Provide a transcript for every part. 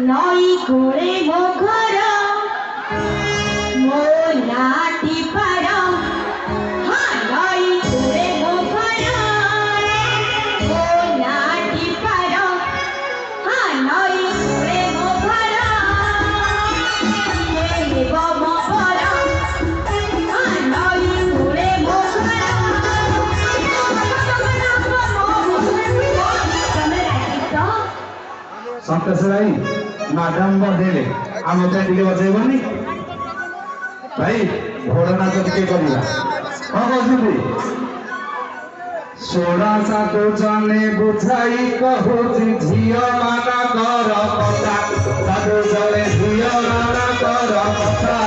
নই করে মোঘর মো নাটি পার হ্যাঁ নই করে মোঘর মো নাটি পার হ্যাঁ নই করে মোঘর বম পর হ্যাঁ নই করে মোঘর ସନ୍ତୋଷ ଭାଇ ମାଡାମ ବଜେଇଲେ ଆମ ତ ଟିକେ ବଜେଇବନି ଭାଇ ଘୋଡ଼ ନାଚ ଟିକେ କରିବା କଣ କହୁଛନ୍ତି ଷୋଳ ସାଧୁ ଜଣେ ବୁଝାଇ କହୁଛି ଝିଅ ମାନଙ୍କର କଥା ସାଧୁ ଜଣେ ଝିଅ ମାନଙ୍କର କଥା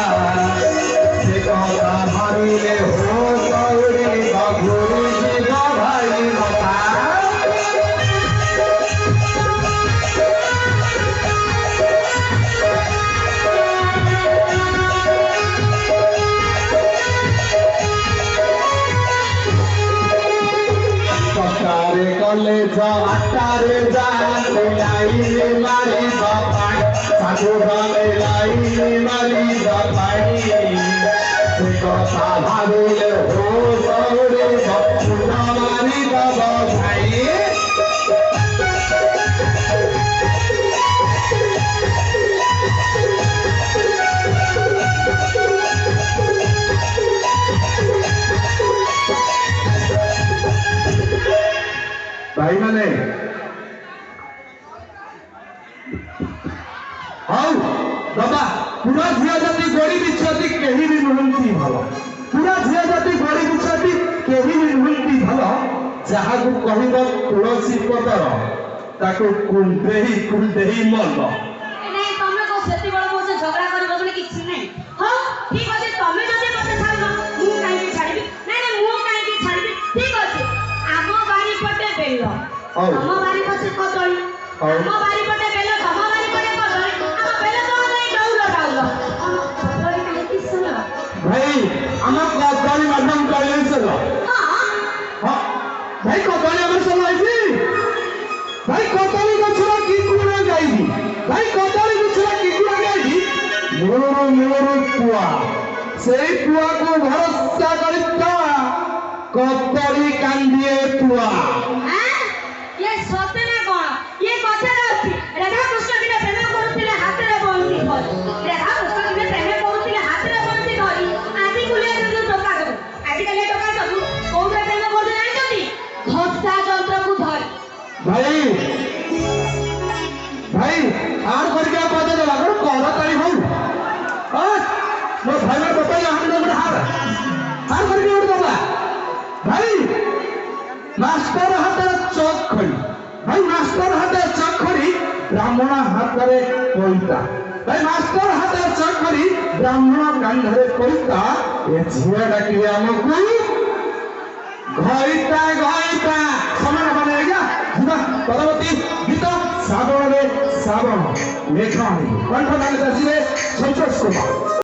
ସେ କଥା ଭାବିଲେ ହୋ କଉଡ଼ିବ ଘୁରି ଯିବ ଭାଇ କଥା কলেজ আটারে যাতে লাইনে মারিব পাই সাধু গলে লাইনে মারিব পাই সে কথা ভাবিলে হো দৌড়ে ভক্তুর মারিব ভাই भाई माने हौ बाबा पूरा झिया जाति गोड़ी बिछती केही भी नुहंती भलो पूरा झिया जाति गोड़ी बिछती केही भी नुहंती भलो जहा को कहिब तुलसी पतर ताको कुंडेही मल नहीं तमे को सेति बड़ मोसे झगड़ा करबो बोले किछि नहीं हां ठीक अछि तमे जदि मते छाड़बो मु काई के छाड़बी नहीं मु काई के छाड़बी ठीक अछि आगो बारी पटे बेलो हम बारी पछे कदली हम बारी पटे बेलो हम बारी पटे कदली हम बेलो तो नहीं डाउलो हम कदली काई कि सुनो भाई हम कदली मैडम कहले चलो हां हां भाई कदली हमर चलो आइसी भाई कदली गछरा की कुना जाईबी भाई कदली गछरा की कुना जाईबी मोरो पुआ सेई पुआ को भरोसा करी ता कदली कांदिए पुआ हैं ये सते ना कोन ये कथा रहती राधा कृष्ण के प्रेम करूतिले हाथ रे बंसी धरी राधा कृष्ण के प्रेम करूतिले हाथ रे बंसी धरी आदि कुले जो टोका सब आदि कले टोका सब कोउरे प्रेम करते जानछती घसा यंत्र को धरी भाई भाई आर करके पदे देला कर तारी हो मो भाई में बताई हम लोग हार करके उड़ देला भाई मास्टर हाथ चौक खड़ी भाई मास्टर हाथ चौक खड़ी ब्राह्मण हाथ रे कोइता भाई मास्टर हाथ चौक खड़ी ब्राह्मण कांधरे कोइता ए झिया डाकी हमको घइता समान बनेगा जीवा परवर्ती गीत श्रावण रे श्रावण मेघाणी कंठ दान दसिले संतोष कुमार।